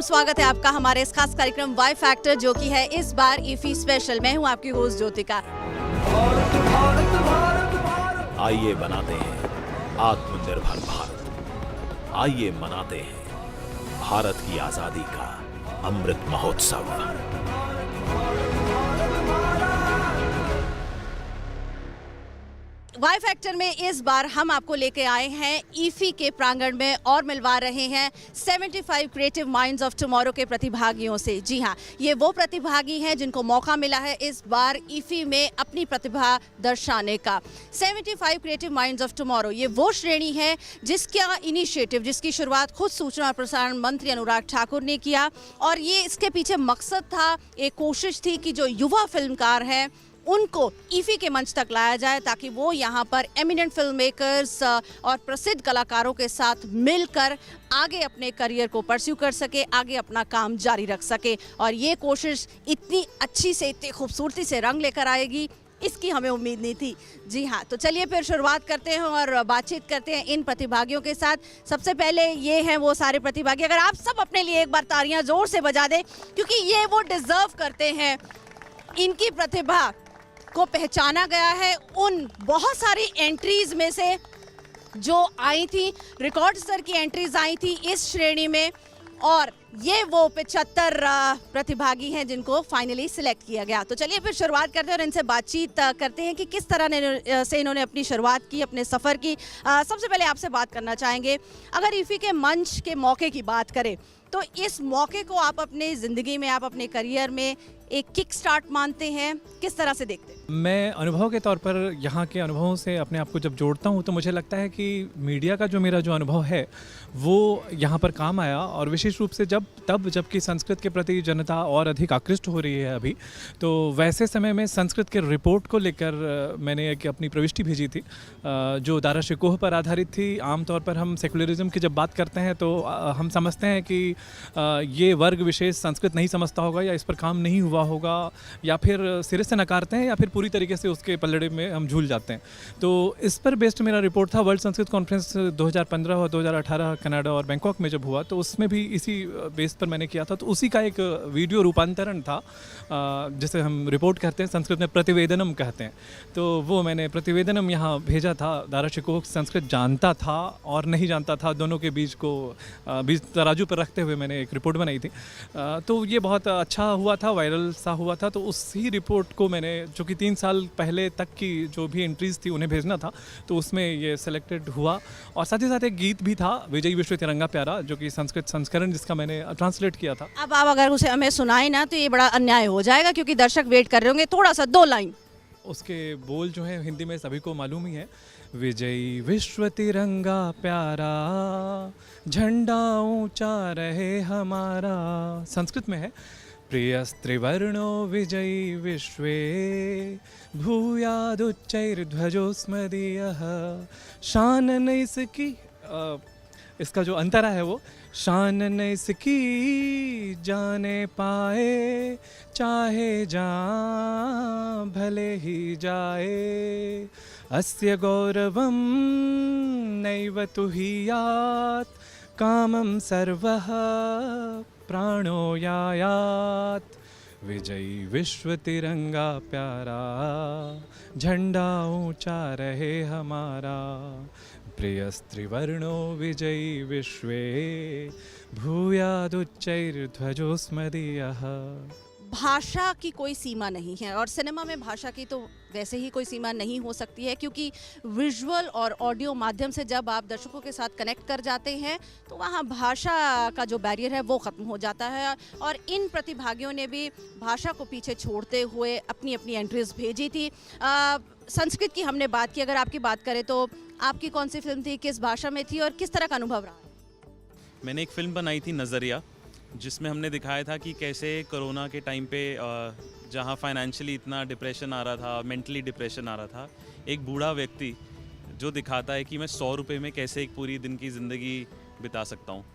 Welcome, स्वागत है आपका हमारे इस खास कार्यक्रम वाई फैक्टर, जो कि है इस बार ईफी स्पेशल। मैं हूं आपकी होस्ट ज्योतिका। आइए बनाते हैं आत्मनिर्भर भारत। आइए मनाते हैं भारत की आजादी का अमृत महोत्सव। वाई फैक्टर में इस बार हम आपको लेके आए हैं ईफी के प्रांगण में और मिलवा रहे हैं 75 क्रिएटिव माइंड्स ऑफ टुमारो के प्रतिभागियों से। जी हाँ, ये वो प्रतिभागी हैं जिनको मौका मिला है इस बार ईफी में अपनी प्रतिभा दर्शाने का। 75 क्रिएटिव माइंड्स ऑफ टुमारो ये वो श्रेणी है जिसका इनिशिएटिव, जिसकी शुरुआत खुद सूचना और प्रसारण मंत्री अनुराग ठाकुर ने किया, और ये इसके पीछे मकसद था, एक कोशिश थी कि जो युवा फिल्मकार हैं उनको ईफी के मंच तक लाया जाए, ताकि वो यहाँ पर एमिनेंट फिल्म मेकर्स और प्रसिद्ध कलाकारों के साथ मिलकर आगे अपने करियर को परस्यू कर सके, आगे अपना काम जारी रख सके। और ये कोशिश इतनी अच्छी से, इतनी खूबसूरती से रंग लेकर आएगी, इसकी हमें उम्मीद नहीं थी। जी हाँ, तो चलिए फिर शुरुआत करते हैं और बातचीत करते हैं इन प्रतिभागियों के साथ। सबसे पहले ये हैं वो सारे प्रतिभागी। अगर आप सब अपने लिए एक बार तालियां जोर से बजा दें, क्योंकि ये वो डिजर्व करते हैं। इनकी प्रतिभा को पहचाना गया है उन बहुत सारी एंट्रीज में से जो आई थी, रिकॉर्ड स्तर की एंट्रीज आई थी इस श्रेणी में, और ये वो 75 प्रतिभागी हैं जिनको फाइनली सिलेक्ट किया गया। तो चलिए फिर शुरुआत करते हैं और इनसे बातचीत करते हैं कि किस तरह से इन्होंने अपनी शुरुआत की, अपने सफ़र की। सबसे पहले आपसे बात करना चाहेंगे, अगर ईफी के मंच के मौके की बात करें तो इस मौके को आप अपने ज़िंदगी में, आप अपने करियर में एक किक स्टार्ट मानते हैं, किस तरह से देखते हैं? मैं अनुभव के तौर पर यहाँ के अनुभवों से अपने आप को जब जोड़ता हूँ तो मुझे लगता है कि मीडिया का मेरा जो अनुभव है वो यहाँ पर काम आया, और विशेष रूप से जबकि संस्कृत के प्रति जनता और अधिक आकृष्ट हो रही है अभी, तो वैसे समय में संस्कृत के रिपोर्ट को लेकर मैंने एक अपनी प्रविष्टि भेजी थी जो दारा शिकोह पर आधारित थी। आमतौर पर हम सेकुलरिज्म की जब बात करते हैं तो हम समझते हैं कि ये वर्ग विशेष संस्कृत नहीं समझता होगा, या इस पर काम नहीं हुआ होगा, या फिर सिरे से नकारते हैं, या फिर पूरी तरीके से उसके पलड़े में हम झूल जाते हैं। तो इस पर बेस्ड मेरा रिपोर्ट था। वर्ल्ड संस्कृत कॉन्फ्रेंस 2015 और 2018 कनाडा और बैंकॉक में जब हुआ, तो उसमें भी इसी बेस पर मैंने किया था। तो उसी का एक वीडियो रूपांतरण था जिसे हम रिपोर्ट कहते हैं, संस्कृत में प्रतिवेदनम कहते हैं। तो वो मैंने प्रतिवेदनम यहाँ भेजा था। दारा शिकोह संस्कृत जानता था और नहीं जानता था, दोनों के बीच तराजू पर रखते हुए मैंने एक रिपोर्ट बनाई थी। तो ये बहुत अच्छा हुआ था, वायरल सा हुआ था। तो उसी रिपोर्ट को मैंने, जो कि 3 साल पहले तक की जो भी एंट्रीज थी उन्हें भेजना था, तो उसमें ये सेलेक्टेड हुआ। और साथ ही साथ एक गीत भी था, विजयी विश्व तिरंगा प्यारा, जो कि संस्कृत संस्करण जिसका मैंने ट्रांसलेट किया था। अब आप अगर उसे हमें सुनाए ना तो ये बड़ा अन्याय हो जाएगा, क्योंकि दर्शक वेट कर रहे होंगे। थोड़ा सा 2 लाइन उसके बोल जो है हिंदी में सभी को मालूम ही है। विजयी विश्व तिरंगा प्यारा, झंडा ऊंचा रहे हमारा। संस्कृत में है, प्रियस्त्रिवर्णो विजयी विश्वे, भूयादुच्चैर्ध्वजोस्मदीयः। शान नैसकी, इसका जो अंतरा है वो, शान नैसकी जाने पाए, चाहे जान भले ही जाए। अस्य गौरवं नैव तुहियात्, कामं सर्वः प्राणो यायात्। विजयी विश्व तिरंगा प्यारा, झंडा ऊंचा रहे हमारा। प्रियस्त्रिवर्णो विजयी विश्वे, भूयादुच्चैर्ध्वजोस्मदीयः। भाषा की कोई सीमा नहीं है, और सिनेमा में भाषा की तो वैसे ही कोई सीमा नहीं हो सकती है, क्योंकि विजुअल और ऑडियो माध्यम से जब आप दर्शकों के साथ कनेक्ट कर जाते हैं तो वहाँ भाषा का जो बैरियर है वो ख़त्म हो जाता है। और इन प्रतिभागियों ने भी भाषा को पीछे छोड़ते हुए अपनी अपनी एंट्रीज भेजी थी। संस्कृत की हमने बात की, अगर आपकी बात करें तो आपकी कौन सी फिल्म थी, किस भाषा में थी, और किस तरह का अनुभव रहा? मैंने एक फ़िल्म बनाई थी नज़रिया, जिसमें हमने दिखाया था कि कैसे कोरोना के टाइम पे जहाँ फाइनेंशियली इतना डिप्रेशन आ रहा था, मेंटली डिप्रेशन आ रहा था, एक बूढ़ा व्यक्ति जो दिखाता है कि मैं 100 रुपये में कैसे एक पूरी दिन की ज़िंदगी बिता सकता हूँ।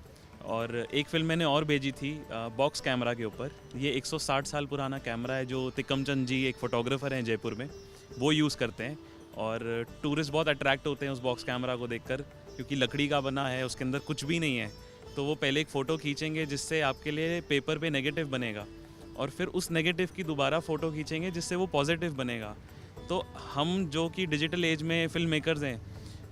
और एक फ़िल्म मैंने और भेजी थी बॉक्स कैमरा के ऊपर। ये 160 साल पुराना कैमरा है जो तिकमचंद जी, एक फ़ोटोग्राफ़र हैं जयपुर में, वो यूज़ करते हैं। और टूरिस्ट बहुत अट्रैक्ट होते हैं उस बॉक्स कैमरा को देखकर, क्योंकि लकड़ी का बना है, उसके अंदर कुछ भी नहीं है, तो वो पहले एक फ़ोटो खींचेंगे जिससे आपके लिए पेपर पे नेगेटिव बनेगा, और फिर उस नेगेटिव की दोबारा फ़ोटो खींचेंगे जिससे वो पॉजिटिव बनेगा। तो हम जो कि डिजिटल एज में फिल्म मेकर्स हैं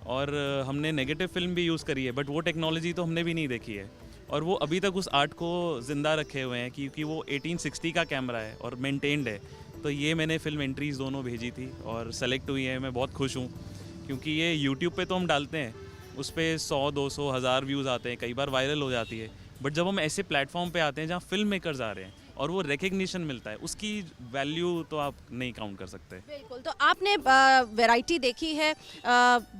और हमने नेगेटिव फिल्म भी यूज़ करी है, बट वो टेक्नोलॉजी तो हमने भी नहीं देखी है, और वो अभी तक उस आर्ट को ज़िंदा रखे हुए हैं क्योंकि वो 1860 का कैमरा है और मेंटेन्ड है। तो ये मैंने फिल्म एंट्रीज़ दोनों भेजी थी और सेलेक्ट हुई है। मैं बहुत खुश हूँ क्योंकि ये यूट्यूब पे तो हम डालते हैं, उस पर 100, 200, 1000 व्यूज़ आते हैं, कई बार वायरल हो जाती है, बट जब हम ऐसे प्लेटफॉर्म पे आते हैं जहाँ फिल्म मेकर्स आ रहे हैं और वो रिकग्निशन मिलता है, उसकी वैल्यू तो आप नहीं काउंट कर सकते। बिल्कुल। तो आपने वैरायटी देखी है,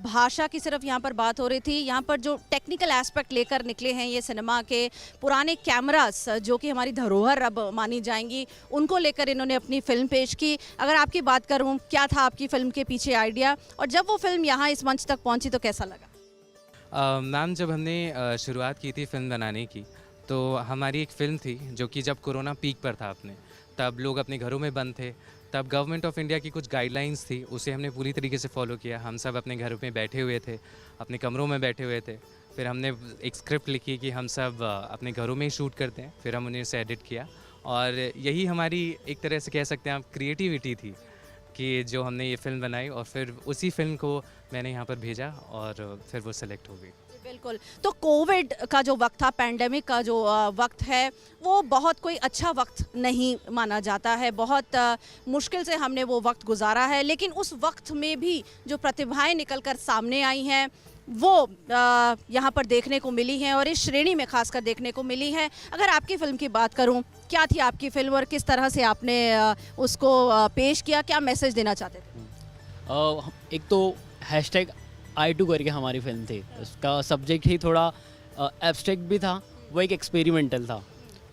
भाषा की सिर्फ यहाँ पर बात हो रही थी, यहाँ पर जो टेक्निकल एस्पेक्ट लेकर निकले हैं ये सिनेमा के, पुराने कैमरास जो कि हमारी धरोहर अब मानी जाएंगी, उनको लेकर इन्होंने अपनी फिल्म पेश की। अगर आपकी बात करूँ, क्या था आपकी फिल्म के पीछे आइडिया, और जब वो फिल्म यहाँ इस मंच तक पहुँची तो कैसा लगा? मैम, जब हमने शुरुआत की थी फिल्म बनाने की, तो हमारी एक फ़िल्म थी जो कि जब कोरोना पीक पर था अपने, तब लोग अपने घरों में बंद थे, तब गवर्नमेंट ऑफ इंडिया की कुछ गाइडलाइंस थी, उसे हमने पूरी तरीके से फॉलो किया। हम सब अपने घरों में बैठे हुए थे, अपने कमरों में बैठे हुए थे। फिर हमने एक स्क्रिप्ट लिखी कि हम सब अपने घरों में ही शूट करते हैं, फिर हम उन्हें उसे एडिट किया, और यही हमारी एक तरह से कह सकते हैं आप क्रिएटिविटी थी कि जो हमने ये फ़िल्म बनाई, और फिर उसी फिल्म को मैंने यहाँ पर भेजा और फिर वो सेलेक्ट हो गई। बिल्कुल। तो कोविड का जो वक्त था, पैंडेमिक का जो वक्त है, वो बहुत कोई अच्छा वक्त नहीं माना जाता है, बहुत मुश्किल से हमने वो वक्त गुजारा है, लेकिन उस वक्त में भी जो प्रतिभाएं निकल कर सामने आई हैं वो यहाँ पर देखने को मिली हैं, और इस श्रेणी में खासकर देखने को मिली है। अगर आपकी फ़िल्म की बात करूँ, क्या थी आपकी फ़िल्म और किस तरह से आपने उसको पेश किया, क्या मैसेज देना चाहते थे? एक तो #I2 करके हमारी फिल्म थी, उसका सब्जेक्ट ही थोड़ा एब्स्ट्रैक्ट भी था, वो एक एक्सपेरिमेंटल था,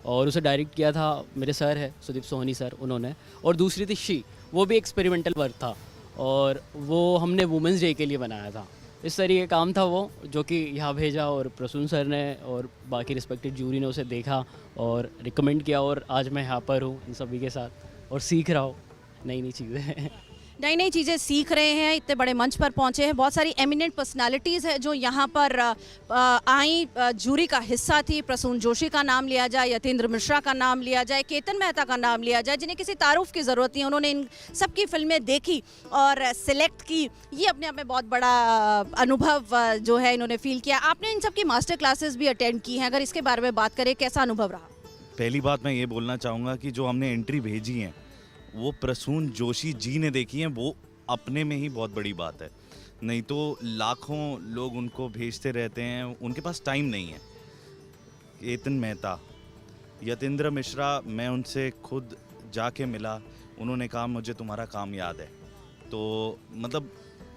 और उसे डायरेक्ट किया था मेरे सर है सुदीप सोहनी सर, उन्होंने। और दूसरी थी शी, वो भी एक्सपेरिमेंटल वर्क था, और वो हमने वुमेंस डे के लिए बनाया था। इस तरीके का काम था वो, जो कि यहाँ भेजा, और प्रसून सर ने और बाकी रिस्पेक्टेड जूरी ने उसे देखा और रिकमेंड किया, और आज मैं यहाँ पर हूँ इन सभी के साथ और सीख रहा हूँ नई नई चीज़ें। नई नई चीज़ें सीख रहे हैं, इतने बड़े मंच पर पहुंचे हैं, बहुत सारी एमिनेंट पर्सनालिटीज़ हैं जो यहाँ पर आई, जूरी का हिस्सा थी। प्रसून जोशी का नाम लिया जाए, यतेंद्र मिश्रा का नाम लिया जाए, केतन मेहता का नाम लिया जाए, जिन्हें किसी तारुफ की ज़रूरत नहीं, उन्होंने इन सबकी फिल्में देखी और सिलेक्ट की। ये अपने आप में बहुत बड़ा अनुभव जो है इन्होंने फील किया। आपने इन सब की मास्टर क्लासेस भी अटेंड की हैं, अगर इसके बारे में बात करें, कैसा अनुभव रहा? पहली बात मैं ये बोलना चाहूँगा कि जो हमने एंट्री भेजी है वो प्रसून जोशी जी ने देखी हैं, वो अपने में ही बहुत बड़ी बात है। नहीं तो लाखों लोग उनको भेजते रहते हैं, उनके पास टाइम नहीं है। केतन मेहता, यतेंद्र मिश्रा, मैं उनसे खुद जाके मिला, उन्होंने कहा मुझे तुम्हारा काम याद है। तो मतलब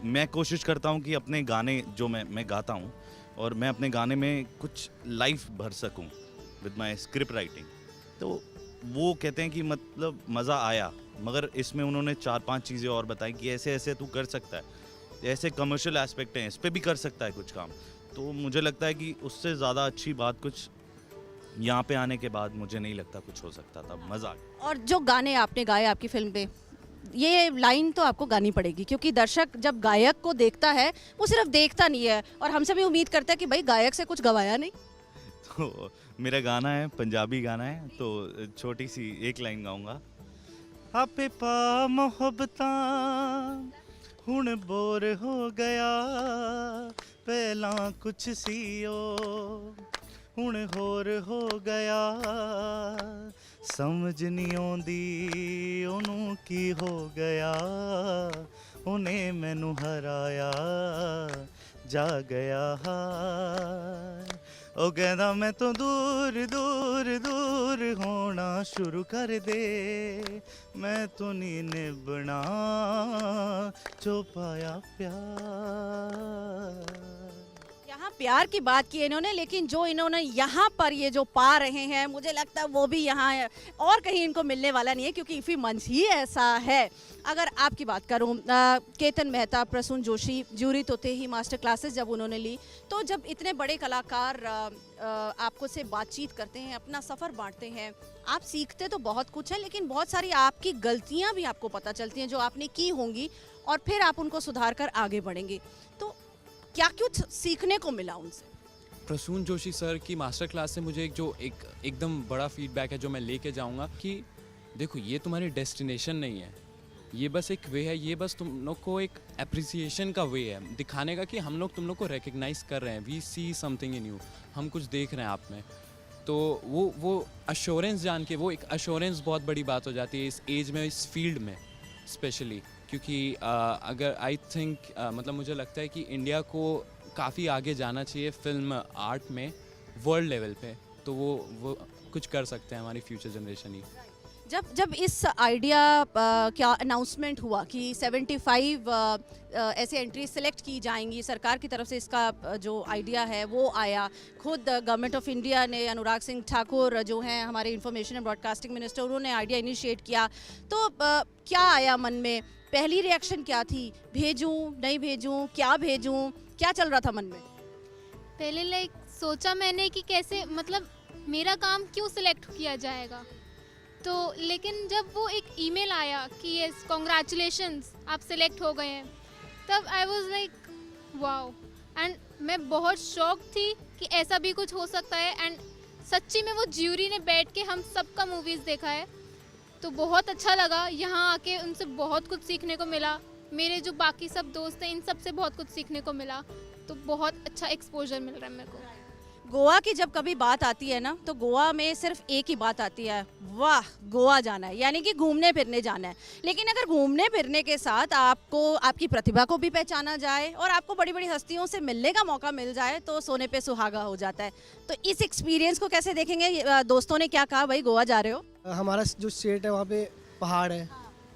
मैं कोशिश करता हूँ कि अपने गाने जो मैं गाता हूँ, और मैं अपने गाने में कुछ लाइफ भर सकूँ विद माई स्क्रिप्ट राइटिंग। तो वो कहते हैं कि मतलब मज़ा आया, मगर इसमें उन्होंने 4-5 चीज़ें और बताई कि ऐसे ऐसे तू कर सकता है, ऐसे कमर्शियल एस्पेक्ट हैं, इस पे भी कर सकता है कुछ काम। तो मुझे लगता है कि उससे ज़्यादा अच्छी बात कुछ यहाँ पे आने के बाद मुझे नहीं लगता कुछ हो सकता था। मज़ा आ गया। और जो गाने आपने गाए आपकी फिल्म पे, ये लाइन तो आपको गानी पड़ेगी, क्योंकि दर्शक जब गायक को देखता है वो सिर्फ देखता नहीं है, और हमसे भी उम्मीद करता है कि भाई गायक से कुछ गवाया नहीं। तो मेरा गाना है, पंजाबी गाना है, तो छोटी सी एक लाइन गाऊंगा। आपे पा मोहब्बतां हुण बोर हो गया, पहला कुछ सी ओ हुण होर हो गया, समझ नहीं आउंदी ओनू की हो गया, उन्हें मैनू हराया जा गया। ओ कहदा मैं तो दूर दूर दूर होना शुरू कर दे, मैं तो नहीं निभना जो पाया प्यार। यहाँ प्यार की बात की इन्होंने, लेकिन जो इन्होंने यहाँ पर ये जो पा रहे हैं, मुझे लगता है वो भी यहाँ और कहीं इनको मिलने वाला नहीं है, क्योंकि इफ़ी मंच ही ऐसा है। अगर आपकी बात करूँ, केतन मेहता, प्रसून जोशी, जूरी तो थे ही, मास्टर क्लासेस जब उन्होंने ली, तो जब इतने बड़े कलाकार आपको से बातचीत करते हैं, अपना सफ़र बांटते हैं, आप सीखते तो बहुत कुछ है, लेकिन बहुत सारी आपकी गलतियाँ भी आपको पता चलती हैं जो आपने की होंगी, और फिर आप उनको सुधार कर आगे बढ़ेंगे। तो क्या कुछ सीखने को मिला उनसे? प्रसून जोशी सर की मास्टर क्लास से मुझे एकदम बड़ा फीडबैक है जो मैं लेके जाऊंगा कि देखो ये तुम्हारी डेस्टिनेशन नहीं है, ये बस एक वे है, ये बस तुम लोग को एक अप्रिसिएशन का वे है दिखाने का कि हम लोग तुम लोग को रिकग्नाइज कर रहे हैं, we see something in you, हम कुछ देख रहे हैं आप में। तो वो अश्योरेंस जान के, वो एक अश्योरेंस बहुत बड़ी बात हो जाती है इस एज में, इस फील्ड में स्पेशली, क्योंकि अगर आई थिंक मतलब मुझे लगता है कि इंडिया को काफ़ी आगे जाना चाहिए फिल्म आर्ट में वर्ल्ड लेवल पे, तो वो कुछ कर सकते हैं हमारी फ्यूचर जनरेशन ही। जब इस आइडिया क्या अनाउंसमेंट हुआ कि 75 ऐसे एंट्री सेलेक्ट की जाएंगी, सरकार की तरफ से इसका जो आइडिया है वो आया, खुद गवर्नमेंट ऑफ इंडिया ने, अनुराग सिंह ठाकुर जो हैं हमारे इंफॉर्मेशन एंड ब्रॉडकास्टिंग मिनिस्टर, उन्होंने आइडिया इनिशिएट किया, तो क्या आया मन में, पहली रिएक्शन क्या थी, भेजूं नहीं भेजूं, क्या भेजूं, क्या चल रहा था मन में? पहले सोचा मैंने कि कैसे, मतलब मेरा काम क्यों सिलेक्ट किया जाएगा, तो लेकिन जब वो एक ईमेल आया कि यस कॉन्ग्रेचुलेशंस आप सिलेक्ट हो गए हैं, तब I was like wow, and मैं बहुत शॉक थी कि ऐसा भी कुछ हो सकता है। एंड सच्ची में वो ज्यूरी ने बैठ के हम सबका मूवीज़ देखा है, तो बहुत अच्छा लगा यहाँ आके, उनसे बहुत कुछ सीखने को मिला, मेरे जो बाकी सब दोस्त हैं इन सब से बहुत कुछ सीखने को मिला, तो बहुत अच्छा एक्सपोजर मिल रहा है मेरे को। गोवा की जब कभी बात आती है ना, तो गोवा में सिर्फ एक ही बात आती है, वाह गोवा जाना है, यानी कि घूमने फिरने जाना है। लेकिन अगर घूमने फिरने के साथ आपको आपकी प्रतिभा को भी पहचाना जाए और आपको बड़ी बड़ी हस्तियों से मिलने का मौका मिल जाए, तो सोने पे सुहागा हो जाता है। तो इस एक्सपीरियंस को कैसे देखेंगे? दोस्तों ने क्या कहा, भाई गोवा जा रहे हो? हमारा जो स्टेट है वहाँ पे पहाड़ है,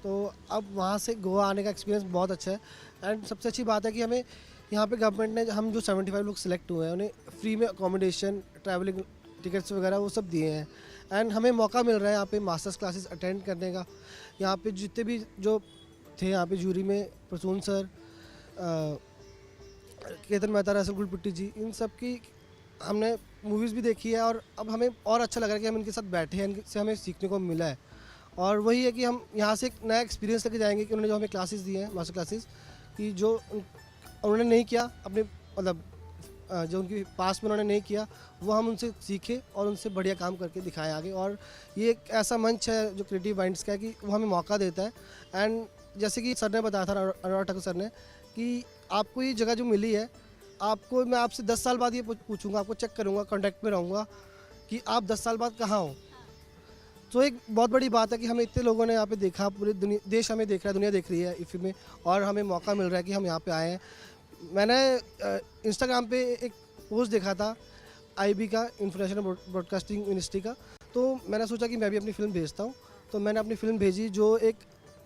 तो अब वहाँ से गोवा आने का एक्सपीरियंस बहुत अच्छा है। एंड सबसे अच्छी बात है कि हमें यहाँ पे गवर्नमेंट ने, हम जो 75 लोग सिलेक्ट हुए हैं उन्हें फ्री में अकोमोडेशन, ट्रैवलिंग टिकट्स वगैरह वो सब दिए हैं। एंड हमें मौका मिल रहा है यहाँ पे मास्टर्स क्लासेस अटेंड करने का। यहाँ पे जितने भी जो थे यहाँ पे जूरी में, प्रसून सर, केतन मेहता, रसल गुलपुट्टी जी, इन सब की हमने मूवीज़ भी देखी है, और अब हमें और अच्छा लग रहा है कि हम इनके साथ बैठे हैं, इनसे हमें सीखने को मिला है। और वही है कि हम यहाँ से एक नया एक्सपीरियंस लेके जाएंगे कि उन्होंने जो हमें क्लासेस दिए हैं, मास्टर क्लासेस, कि जो उन्होंने नहीं किया अपने, मतलब जो उनकी पास में उन्होंने नहीं किया, वो हम उनसे सीखे और उनसे बढ़िया काम करके दिखाएं आगे। और ये एक ऐसा मंच है जो क्रिएटिव माइंड्स का है कि वो हमें मौका देता है। एंड जैसे कि सर ने बताया था, अनुराग ठाकुर सर ने, कि आपको ये जगह जो मिली है, आपको मैं आपसे 10 साल बाद ये पूछूंगा, आपको चेक करूँगा, कॉन्टैक्ट में रहूँगा कि आप 10 साल बाद कहाँ हो। तो एक बहुत बड़ी बात है कि हमें इतने लोगों ने यहाँ पे देखा, पूरे देश हमें देख रहा है, दुनिया देख रही है इफ़ी में, और हमें मौका मिल रहा है कि हम यहाँ पे आए हैं। मैंने इंस्टाग्राम पे एक पोस्ट देखा था IB का, इंफॉर्मेशन ब्रॉडकास्टिंग मिनिस्ट्री का, तो मैंने सोचा कि मैं भी अपनी फ़िल्म भेजता हूँ। तो मैंने अपनी फ़िल्म भेजी, जो एक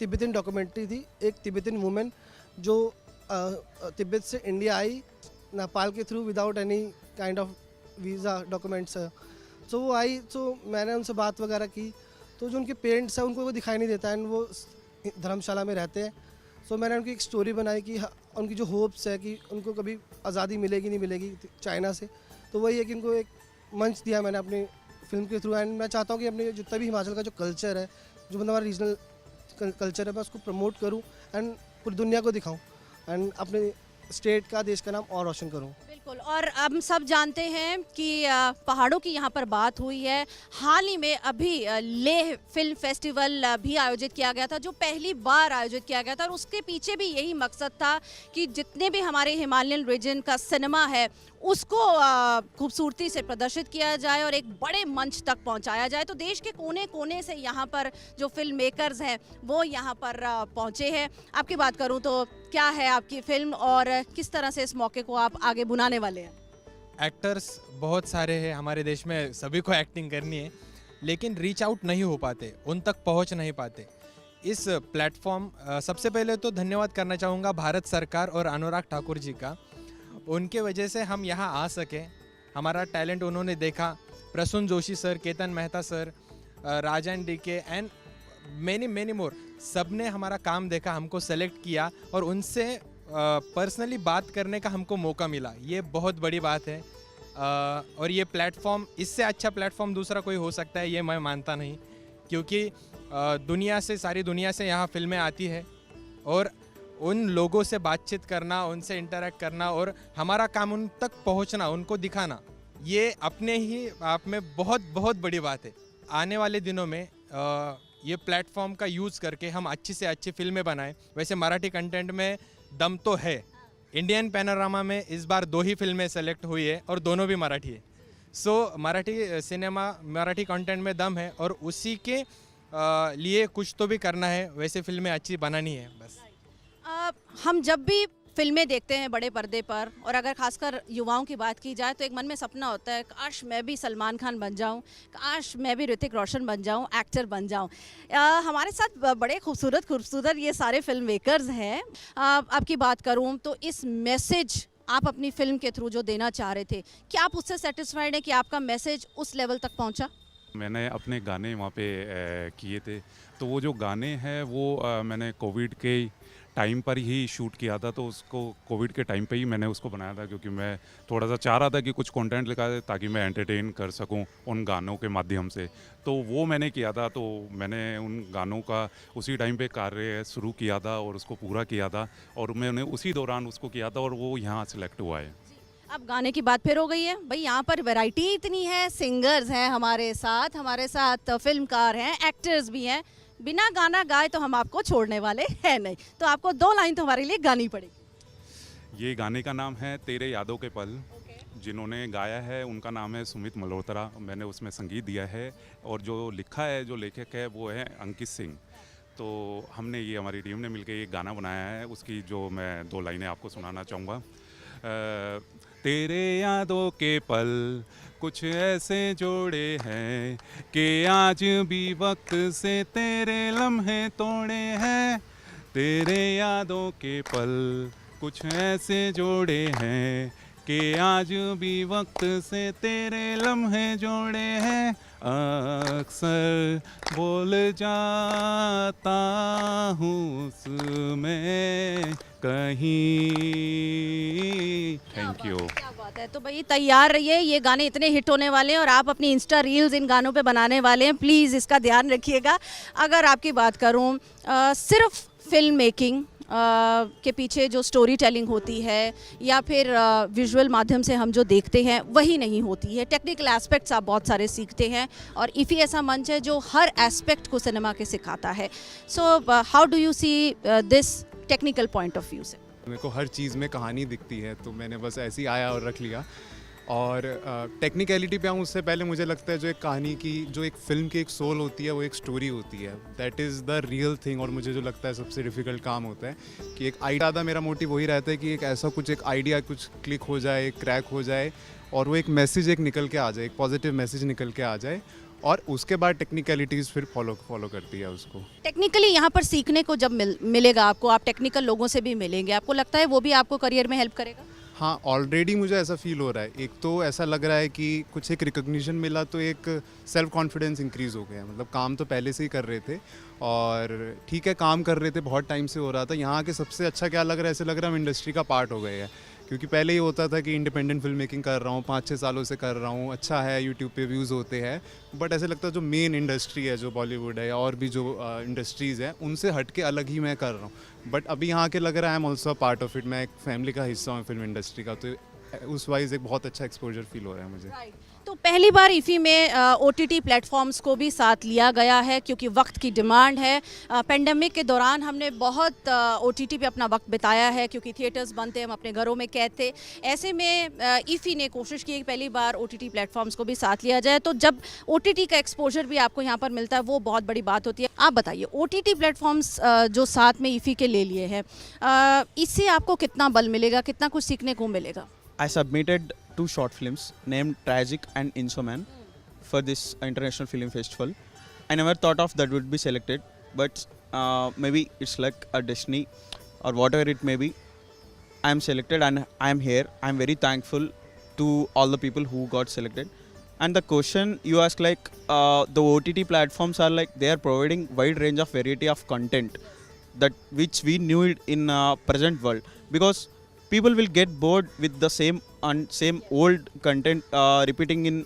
तिब्बतन डॉक्यूमेंट्री थी, एक तिब्बतन वुमेन जो तिब्बत से इंडिया आई नेपाल के through without any kind of visa documents. तो वो आई, तो मैंने उनसे बात वगैरह की, तो जो उनके पेरेंट्स हैं उनको वो दिखाई नहीं देता है, वो धर्मशाला में रहते हैं। सो मैंने उनकी एक स्टोरी बनाई कि उनकी जो होप्स है कि उनको कभी आज़ादी मिलेगी नहीं मिलेगी चाइना से, तो वही है कि उनको एक मंच दिया मैंने अपनी फिल्म के थ्रू। एंड मैं चाहता हूँ कि अपने जितना भी हिमाचल का जो कल्चर है, जो मतलब हमारा रीजनल कल्चर है, मैं उसको प्रमोट करूँ एंड पूरी दुनिया को दिखाऊँ, एंड अपने स्टेट का, देश का नाम और रोशन करूँ। बिल्कुल। और हम सब जानते हैं कि पहाड़ों की यहाँ पर बात हुई है। हाल ही में अभी लेह फिल्म फेस्टिवल भी आयोजित किया गया था, जो पहली बार आयोजित किया गया था, और उसके पीछे भी यही मकसद था कि जितने भी हमारे हिमालयन रीजन का सिनेमा है उसको खूबसूरती से प्रदर्शित किया जाए और एक बड़े मंच तक पहुंचाया जाए। तो देश के कोने कोने से यहाँ पर जो फिल्म मेकर्स हैं वो यहाँ पर पहुँचे हैं। आपकी बात करूँ तो क्या है आपकी फिल्म और किस तरह से इस मौके को आप आगे बुनाने वाले हैं? एक्टर्स बहुत सारे हैं हमारे देश में, सभी को एक्टिंग करनी है, लेकिन रीच आउट नहीं हो पाते, उन तक पहुंच नहीं पाते। इस प्लेटफॉर्म, सबसे पहले तो धन्यवाद करना चाहूँगा भारत सरकार और अनुराग ठाकुर जी का। उनके वजह से हम यहाँ आ सके, हमारा टैलेंट उन्होंने देखा। Prasoon Joshi sir, Ketan Mehta sir, Rajan DK and many more, सब ने हमारा काम देखा, हमको सेलेक्ट किया और उनसे पर्सनली बात करने का हमको मौका मिला। ये बहुत बड़ी बात है। और ये प्लेटफॉर्म, इससे अच्छा प्लेटफॉर्म दूसरा कोई हो सकता है ये मैं मानता नहीं, क्योंकि दुनिया से, सारी दुनिया से यहाँ फिल्में आती है और उन लोगों से बातचीत करना, उनसे इंटरेक्ट करना और हमारा काम उन तक पहुँचना, उनको दिखाना, ये अपने ही आप में बहुत बहुत बड़ी बात है। आने वाले दिनों में ये प्लेटफॉर्म का यूज़ करके हम अच्छी से अच्छी फिल्में बनाएं। वैसे मराठी कंटेंट में दम तो है। इंडियन पैनोरामा में इस बार 2 ही फिल्में सेलेक्ट हुई है और दोनों भी मराठी है। सो मराठी सिनेमा, मराठी कंटेंट में दम है और उसी के लिए कुछ तो भी करना है, वैसे फिल्में अच्छी बनानी है बस। हम जब भी फिल्में देखते हैं बड़े पर्दे पर, और अगर खासकर युवाओं की बात की जाए तो एक मन में सपना होता है, काश मैं भी सलमान खान बन जाऊं, काश मैं भी ऋतिक रोशन बन जाऊं, एक्टर बन जाऊं। हमारे साथ बड़े खूबसूरत ये सारे फिल्म मेकर्स हैं। आपकी बात करूं तो इस मैसेज आप अपनी फिल्म के थ्रू जो देना चाह रहे थे, क्या आप उससे सेटिस्फाइड हैं कि आपका मैसेज उस लेवल तक पहुंचा? मैंने अपने गाने वहाँ पे किए थे, तो वो जो गाने हैं वो मैंने कोविड के टाइम पर ही शूट किया था, तो उसको कोविड के टाइम पे ही मैंने उसको बनाया था, क्योंकि मैं थोड़ा सा चाह रहा था कि कुछ कंटेंट लिखा जाए ताकि मैं एंटरटेन कर सकूं उन गानों के माध्यम से। तो वो मैंने किया था, तो मैंने उन गानों का उसी टाइम पे कार्य शुरू किया था और उसको पूरा किया था, और मैंने उसी दौरान उसको किया था और वो यहाँ सेलेक्ट हुआ है। अब गाने की बात फिर हो गई है भाई, यहाँ पर वैरायटी इतनी है, सिंगर्स हैं हमारे साथ फिल्मकार हैं, एक्टर्स भी हैं। बिना गाना गाए तो हम आपको छोड़ने वाले हैं नहीं, तो आपको 2 लाइन तो हमारे लिए गानी पड़ेगी। ये गाने का नाम है तेरे यादों के पल। जिन्होंने गाया है उनका नाम है सुमित मल्होत्रा, मैंने उसमें संगीत दिया है, और जो लिखा है, जो लेखक है वो है अंकित सिंह। तो हमने ये, हमारी टीम ने मिलकर ये गाना बनाया है, उसकी जो मैं 2 लाइनें आपको सुनाना चाहूँगा। तेरे यादों के पल कुछ ऐसे जोड़े हैं कि आज भी वक्त से तेरे लम्हे तोड़े हैं। तेरे यादों के पल कुछ ऐसे जोड़े हैं कि आज भी वक्त से तेरे लम्हे जोड़े हैं। अक्सर बोल जाता हूँ उसमें कहीं। Thank you. क्या बात है। तो भाई तैयार रहिए, ये गाने इतने हिट होने वाले हैं और आप अपनी इंस्टा रील्स इन गानों पे बनाने वाले हैं, प्लीज़ इसका ध्यान रखिएगा। अगर आपकी बात करूँ सिर्फ फिल्म मेकिंग के पीछे जो स्टोरी टेलिंग होती है या फिर विजुअल माध्यम से हम जो देखते हैं वही नहीं होती है, टेक्निकल एस्पेक्ट्स आप बहुत सारे सीखते हैं, और इफ़ी ऐसा मंच है जो हर एस्पेक्ट को सिनेमा के सिखाता है। So how do you see this technical point of view से? मेरे को हर चीज़ में कहानी दिखती है, तो मैंने बस ऐसे ही आया और रख लिया। और टेक्निकलिटी पे आऊँ उससे पहले मुझे लगता है जो एक कहानी की, जो एक फ़िल्म की एक सोल होती है, वो एक स्टोरी होती है। That is the real thing. और मुझे जो लगता है सबसे डिफ़िकल्ट काम होता है कि एक आइडिया, ज़्यादा मेरा मोटिव वही रहता है कि एक ऐसा कुछ, एक आइडिया कुछ क्लिक हो जाए, क्रैक हो जाए, और वो एक मैसेज एक निकल के आ जाए, एक पॉजिटिव मैसेज निकल के आ जाए, और उसके बाद टेक्निकलिटीज़ फिर फॉलो करती है उसको। टेक्निकली यहाँ पर सीखने को जब मिलेगा आपको, आप टेक्निकल लोगों से भी मिलेंगे, आपको लगता है वो भी आपको करियर में हेल्प करेगा? हाँ, ऑलरेडी मुझे ऐसा फील हो रहा है। एक तो ऐसा लग रहा है कि कुछ एक रिकग्निशन मिला तो एक सेल्फ कॉन्फिडेंस इंक्रीज़ हो गया। मतलब काम तो पहले से ही कर रहे थे, और ठीक है काम कर रहे थे, बहुत टाइम से हो रहा था। यहाँ के सबसे अच्छा क्या लग रहा है, ऐसे लग रहा है हम इंडस्ट्री का पार्ट हो गए हैं। क्योंकि पहले ये होता था कि इंडिपेंडेंट फिल्म मेकिंग कर रहा हूँ, 5-6 सालों से कर रहा हूँ, अच्छा है, यूट्यूब पे व्यूज़ होते हैं, बट ऐसे लगता है जो मेन इंडस्ट्री है, जो बॉलीवुड है और भी जो इंडस्ट्रीज़ हैं, उनसे हट के अलग ही मैं कर रहा हूँ। बट अभी यहाँ के लग रहा है I am also part of it. मैं एक फैमिली का हिस्सा हूँ फिल्म इंडस्ट्री का, तो उस वाइज एक बहुत अच्छा एक्सपोजर फील हो रहा है मुझे। तो पहली बार इफ़ी में OTT प्लेटफॉर्म्स को भी साथ लिया गया है क्योंकि वक्त की डिमांड है। पेंडेमिक के दौरान हमने बहुत OTT पे अपना वक्त बिताया है क्योंकि थिएटर्स बंद थे, हम अपने घरों में कैद थे। ऐसे में इफ़ी ने कोशिश की कि पहली बार OTT प्लेटफॉर्म्स को भी साथ लिया जाए, तो जब OTT का एक्सपोजर भी आपको यहाँ पर मिलता है वो बहुत बड़ी बात होती है। आप बताइए, OTT प्लेटफॉर्म्स जो साथ में इफ़ी के ले लिए हैं, इससे आपको कितना बल मिलेगा, कितना कुछ सीखने को मिलेगा? I submitted 2 short films named Tragic and Insoman for this international film festival. I never thought of that would be selected, but maybe it's like a destiny or whatever it may be. I am selected and I am here. I am very thankful to all the people who got selected. And the question you ask, like the OTT platforms are like they are providing wide range of variety of content that which we need in present world, because people will get bored with the same old content repeating in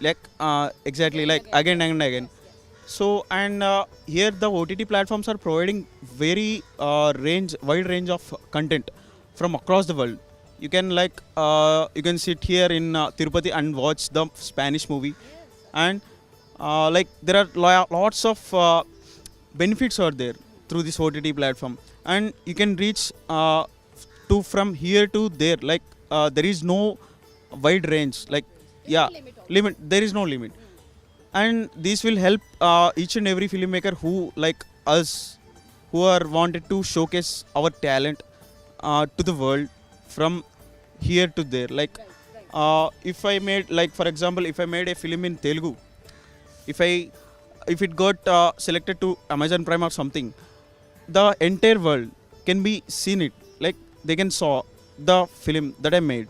like exactly like again and again. So and here the OTT platforms are providing very wide range of content from across the world. you can you can sit here in Tirupati and watch the Spanish movie, and there are lots of benefits are there through this OTT platform, and you can reach to from here to there, there is no wide range, limit, there is no limit, and this will help each and every filmmaker who like us, who are wanted to showcase our talent to the world from here to there. If I made, for example, if I made a film in Telugu, if it got selected to Amazon Prime or something, the entire world can be seen it, they can saw the film that I made.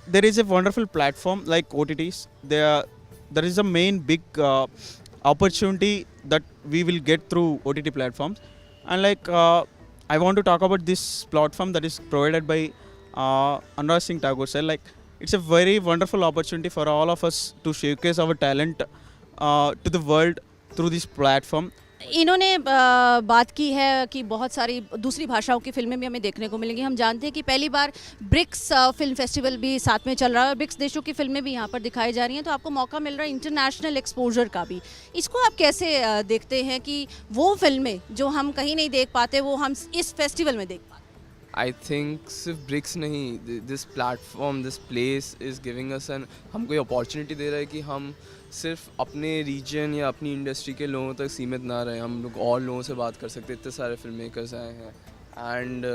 There is a wonderful platform like OTTs. There is a main big opportunity that we will get through OTT platforms, and I want to talk about this platform that is provided by Anurag Singh Tagore sir. It's a very wonderful opportunity for all of us to showcase our talent to the world through this platform. इन्होंने बात की है कि बहुत सारी दूसरी भाषाओं की फिल्में भी हमें देखने को मिलेंगी। हम जानते हैं कि पहली बार ब्रिक्स फिल्म फेस्टिवल भी साथ में चल रहा है और ब्रिक्स देशों की फिल्में भी यहाँ पर दिखाई जा रही हैं, तो आपको मौका मिल रहा है इंटरनेशनल एक्सपोजर का भी। इसको आप कैसे देखते हैं कि वो फिल्में जो हम कहीं नहीं देख पाते वो हम इस फेस्टिवल में देख पाते? आई थिंक सिर्फ ब्रिक्स नहीं, this platform, this place is giving us an, हमको ये अपॉर्चुनिटी दे रहा है कि हम सिर्फ अपने रीजन या अपनी इंडस्ट्री के लोगों तक सीमित ना रहें, हम लोग और लोगों से बात कर सकते हैं। इतने सारे फिल्म मेकर्स आए हैं, एंड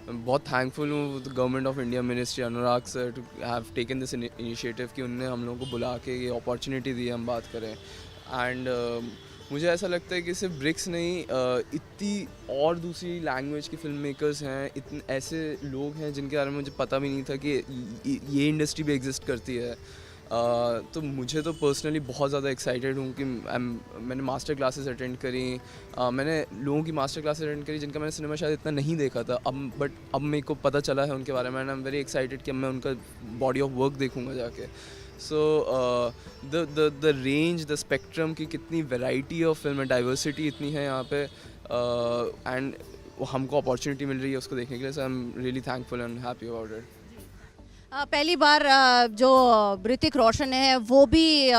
बहुत थैंकफुल हूँ government of India ministry Anurag sir to have taken this initiative कि उनने हम लोगों को बुला के ये अपॉर्चुनिटी दी है हम बात करें। एंड मुझे ऐसा लगता है कि सिर्फ ब्रिक्स नहीं, इतनी और दूसरी लैंग्वेज के फिल्म मेकर्स हैं, इतने ऐसे लोग हैं जिनके बारे में मुझे पता भी नहीं था कि ये इंडस्ट्री भी एग्जिस्ट करती है। तो मुझे तो पर्सनली बहुत ज़्यादा एक्साइटेड हूँ कि मैंने मास्टर क्लासेस अटेंड करी, मैंने लोगों की मास्टर क्लासेस अटेंड करी जिनका मैंने सिनेमा शायद इतना नहीं देखा था, बट अब मेरे को पता चला है उनके बारे में, and I am very excited कि अब मैं उनका बॉडी ऑफ वर्क देखूँगा जाके। So the range, the spectrum की कितनी वैरायटी ऑफ फिल्म, डाइवर्सिटी इतनी है यहाँ पे, एंड हमको अपॉर्चुनिटी मिल रही है उसको देखने के लिए। So I am really thankful and happy about it. पहली बार जो ऋतिक रोशन है वो भी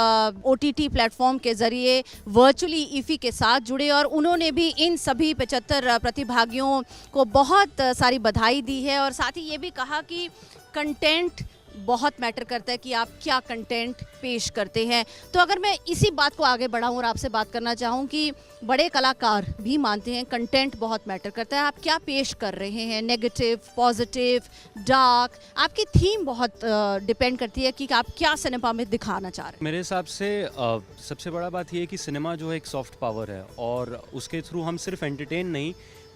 OTT प्लेटफॉर्म के ज़रिए वर्चुअली ईफी के साथ जुड़े और उन्होंने भी इन सभी 75 प्रतिभागियों को बहुत सारी बधाई दी है और साथ ही ये भी कहा कि कंटेंट बहुत मैटर करता है कि आप क्या कंटेंट पेश करते हैं। तो अगर मैं इसी बात को आगे बढ़ाऊं और आपसे बात करना चाहूं कि बड़े कलाकार भी मानते हैं कंटेंट बहुत मैटर करता है, आप क्या पेश कर रहे हैं, नेगेटिव, पॉजिटिव, डार्क, आपकी थीम बहुत डिपेंड करती है कि आप क्या सिनेमा में दिखाना चाह रहे हैं। मेरे हिसाब से सबसे बड़ा बात ये है कि सिनेमा जो है एक सॉफ्ट पावर है और उसके थ्रू हम सिर्फ एंटरटेन नहीं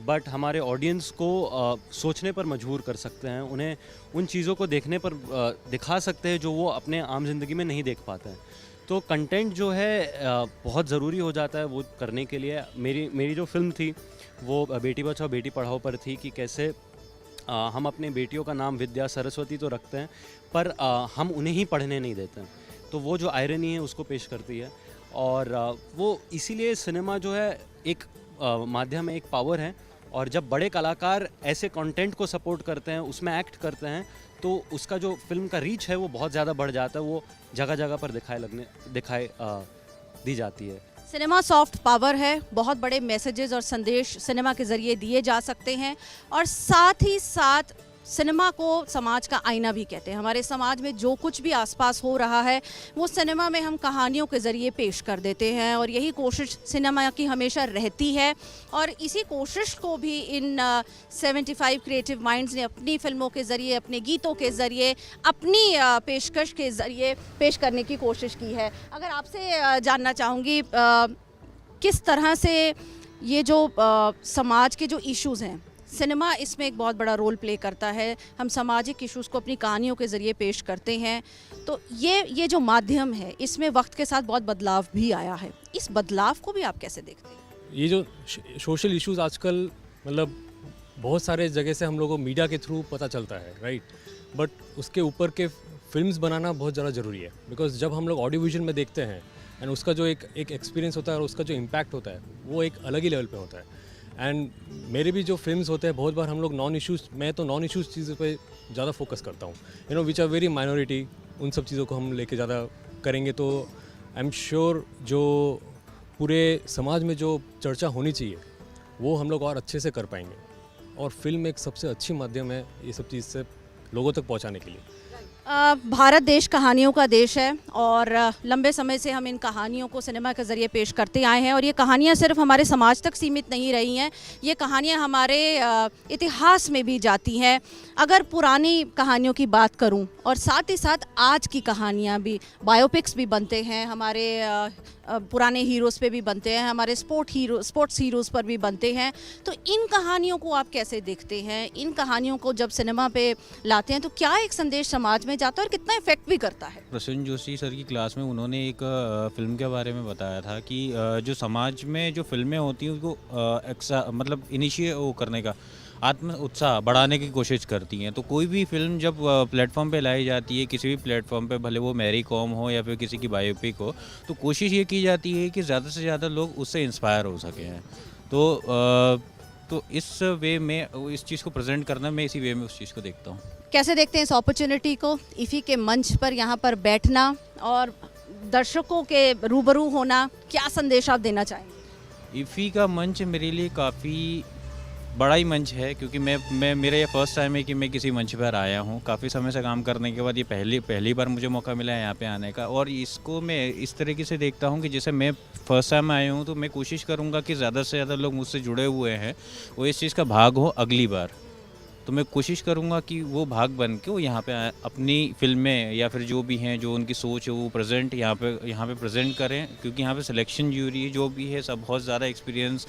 बट हमारे ऑडियंस को सोचने पर मजबूर कर सकते हैं, उन्हें उन चीज़ों को देखने पर दिखा सकते हैं जो वो अपने आम जिंदगी में नहीं देख पाते हैं। तो कंटेंट जो है बहुत ज़रूरी हो जाता है वो करने के लिए। मेरी जो फिल्म थी वो बेटी बचाओ बेटी पढ़ाओ पर थी कि कैसे हम अपने बेटियों का नाम विद्या सरस्वती तो रखते हैं पर हम उन्हें ही पढ़ने नहीं देते हैं। तो वो जो आयरनी है उसको पेश करती है और वो इसीलिए सिनेमा जो है एक माध्यम है, एक पावर है और जब बड़े कलाकार ऐसे कंटेंट को सपोर्ट करते हैं, उसमें एक्ट करते हैं तो उसका जो फिल्म का रीच है वो बहुत ज़्यादा बढ़ जाता है, वो जगह जगह पर दिखाई दी जाती है। सिनेमा सॉफ्ट पावर है, बहुत बड़े मैसेजेस और संदेश सिनेमा के ज़रिए दिए जा सकते हैं और साथ ही साथ सिनेमा को समाज का आईना भी कहते हैं। हमारे समाज में जो कुछ भी आसपास हो रहा है वो सिनेमा में हम कहानियों के ज़रिए पेश कर देते हैं और यही कोशिश सिनेमा की हमेशा रहती है और इसी कोशिश को भी इन 75 क्रिएटिव माइंड्स ने अपनी फिल्मों के ज़रिए, अपने गीतों के ज़रिए, अपनी पेशकश के ज़रिए पेश करने की कोशिश की है। अगर आपसे जानना चाहूँगी किस तरह से ये जो समाज के जो इश्यूज़ हैं, सिनेमा इसमें एक बहुत बड़ा रोल प्ले करता है, हम सामाजिक इश्यूज़ को अपनी कहानियों के ज़रिए पेश करते हैं, तो ये जो माध्यम है इसमें वक्त के साथ बहुत बदलाव भी आया है, इस बदलाव को भी आप कैसे देखते हैं? ये जो सोशल इश्यूज़ आजकल मतलब बहुत सारे जगह से हम लोगों को मीडिया के थ्रू पता चलता है, राइट, बट उसके ऊपर के फिल्म्स बनाना बहुत ज़्यादा ज़रूरी है बिकॉज जब हम लोग ऑडियो विजन में देखते हैं एंड उसका जो एक एक्सपीरियंस होता है और उसका जो इम्पैक्ट होता है वो एक अलग ही लेवल पे होता है एंड मेरे भी जो फिल्म्स होते हैं बहुत बार हम लोग नॉन इश्यूज़, मैं तो नॉन इश्यूज़ चीज़ों पे ज़्यादा फोकस करता हूँ, you know which are very minority, उन सब चीज़ों को हम लेके ज़्यादा करेंगे तो आई एम श्योर जो पूरे समाज में जो चर्चा होनी चाहिए वो हम लोग और अच्छे से कर पाएंगे, और फिल्म एक सबसे अच्छी माध्यम है ये सब चीज़ से लोगों तक पहुंचाने के लिए। भारत देश कहानियों का देश है और लंबे समय से हम इन कहानियों को सिनेमा के ज़रिए पेश करते आए हैं, और ये कहानियाँ सिर्फ हमारे समाज तक सीमित नहीं रही हैं, ये कहानियाँ हमारे इतिहास में भी जाती हैं। अगर पुरानी कहानियों की बात करूं और साथ ही साथ आज की कहानियाँ भी, बायोपिक्स भी बनते हैं, हमारे पुराने हीरोज़ पे भी बनते हैं, हमारे स्पोर्ट्स हीरोज़ पर भी बनते हैं, तो इन कहानियों को आप कैसे देखते हैं? इन कहानियों को जब सिनेमा पे लाते हैं तो क्या एक संदेश समाज में जाता है और कितना इफेक्ट भी करता है? प्रसून जोशी सर की क्लास में उन्होंने एक फिल्म के बारे में बताया था कि जो समाज में जो फिल्में होती हैं उसको मतलब इनिशिएट वो करने का, आत्म उत्साह बढ़ाने की कोशिश करती हैं। तो कोई भी फिल्म जब प्लेटफॉर्म पे लाई जाती है, किसी भी प्लेटफॉर्म पे, भले वो मैरी कॉम हो या फिर किसी की बायोपिक हो, तो कोशिश ये की जाती है कि ज़्यादा से ज़्यादा लोग उससे इंस्पायर हो सकें। तो इस वे में इस चीज़ को प्रेजेंट करना, मैं इसी वे में उस चीज़ को देखता हूँ। कैसे देखते हैं इस अपॉर्चुनिटी को, इफ़ी के मंच पर यहाँ पर बैठना और दर्शकों के रूबरू होना, क्या संदेश आप देना चाहेंगे? इफ़ी का मंच मेरे लिए काफ़ी बड़ा ही मंच है, क्योंकि मेरा ये फर्स्ट टाइम है कि मैं किसी मंच पर आया हूँ। काफ़ी समय से काम करने के बाद ये पहली बार मुझे मौका मिला है यहाँ पे आने का, और इसको मैं इस तरीके से देखता हूँ कि जैसे मैं फर्स्ट टाइम आया हूँ तो मैं कोशिश करूँगा कि ज़्यादा से ज़्यादा लोग मुझसे जुड़े हुए हैं वो इस चीज़ का भाग हो अगली बार। तो मैं कोशिश करूँगा कि वो भाग बन के वो यहाँ पे अपनी फिल्में या फिर जो भी हैं, जो उनकी सोच है वो प्रेजेंट यहाँ पे प्रेजेंट करें, क्योंकि यहाँ पे सिलेक्शन ज्यूरी जो भी है सब बहुत ज़्यादा एक्सपीरियंस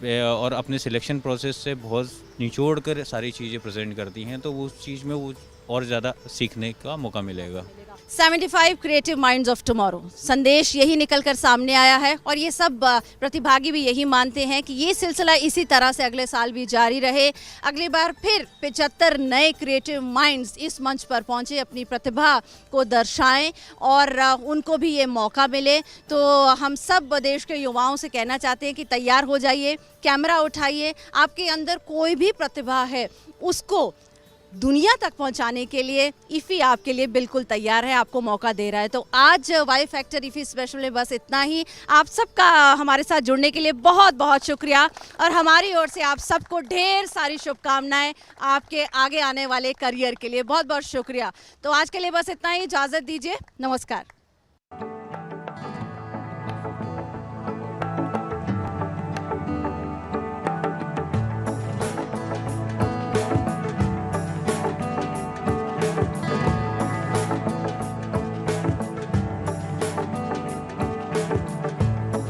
और अपने सिलेक्शन प्रोसेस से बहुत निचोड़ कर सारी चीज़ें प्रेजेंट करती हैं, तो वो उस चीज़ में वो और ज़्यादा सीखने का मौका मिलेगा। 75 क्रिएटिव माइंड्स ऑफ टुमारो, संदेश यही निकल कर सामने आया है, और ये सब प्रतिभागी भी यही मानते हैं कि ये सिलसिला इसी तरह से अगले साल भी जारी रहे। अगली बार फिर 75 नए क्रिएटिव माइंड्स इस मंच पर पहुंचे, अपनी प्रतिभा को दर्शाएं और उनको भी ये मौका मिले। तो हम सब देश के युवाओं से कहना चाहते हैं कि तैयार हो जाइए, कैमरा उठाइए, आपके अंदर कोई भी प्रतिभा है उसको दुनिया तक पहुंचाने के लिए इफ़ी आपके लिए बिल्कुल तैयार है, आपको मौका दे रहा है। तो आज वाई फैक्टर इफ़ी स्पेशल में बस इतना ही। आप सबका हमारे साथ जुड़ने के लिए बहुत बहुत शुक्रिया, और हमारी ओर से आप सबको ढेर सारी शुभकामनाएं आपके आगे आने वाले करियर के लिए। बहुत बहुत शुक्रिया। तो आज के लिए बस इतना ही, इजाज़त दीजिए, नमस्कार।